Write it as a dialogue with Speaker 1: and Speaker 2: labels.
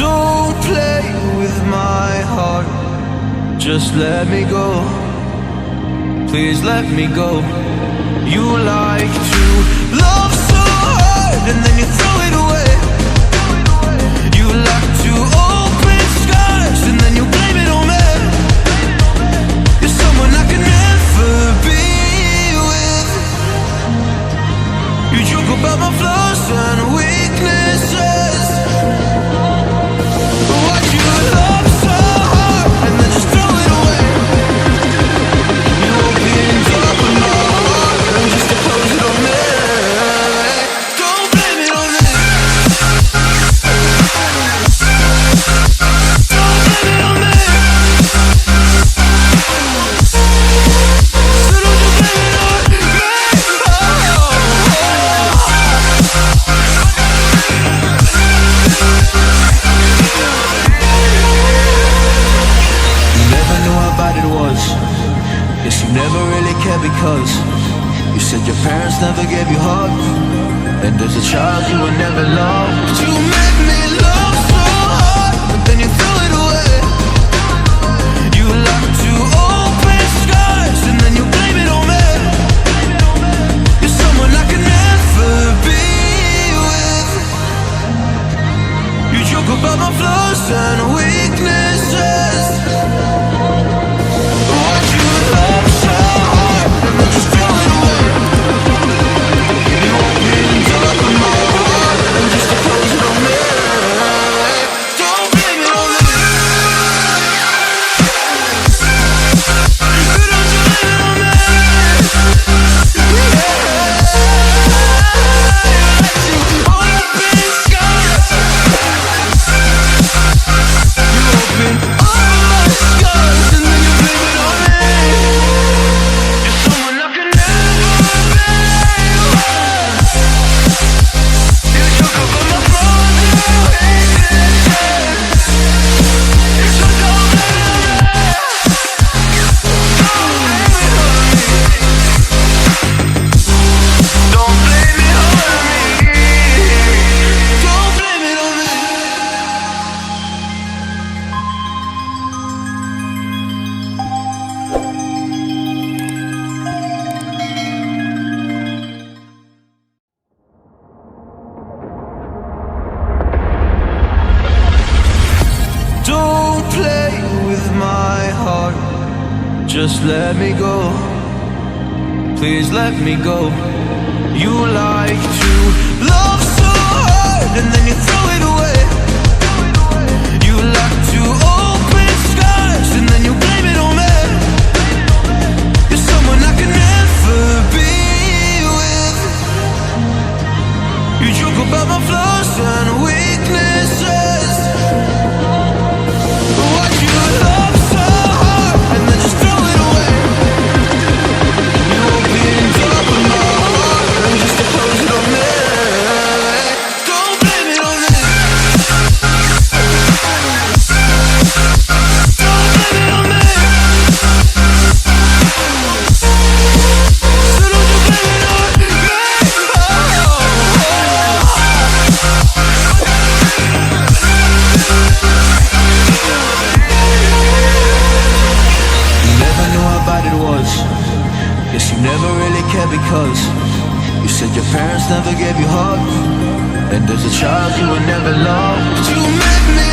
Speaker 1: Don't play with my heart, just let me go. Please let me go. You like to love so hard and then you throw it away. You like to open scars and then you blame it on me. You're someone I can never be with. You joke about my flaws and weaknesses. Why'd you love so hard and then just throw it away? You opened up my heart and just to close it on me. Don't blame it on me. Don't blame it on me. So don't you blame it on me. You never knew how bad it was. Yes, you never really cared because you said your parents never gave you hugs, and as a child you were never loved. You made me love so hard, but then you threw it away. You like to open scars and then you blame it on me. You're someone I can never be with. You joke about my flaws and weaknesses. Why'd you love so hard and then just throw it away? You opened up my heart and just to close it on me. Don't blame it on me. Don't you blame it on me. You open scars. You open all my scars and then you blame it on me. You're someone I can never be with. You joke about my flaws and weaknesses. So don't blame it on me. Don't blame it on me. Don't blame it on me. Don't play with my heart, just let me go. Please let me go. You like to love so hard and then you throw it away. You like to open scars and then you blame it on me. You're someone I can never be with. You joke about my flaws and weaknesses. Why'd you love so hard and then just throw it away? You opened up my heart and just to close it on me. Don't blame it on me. Don't blame it on me. So don't you blame it on me. You never knew how bad it was. Yes, you never really cared because you said your parents never gave you hugs, and as a child you were never loved. You made me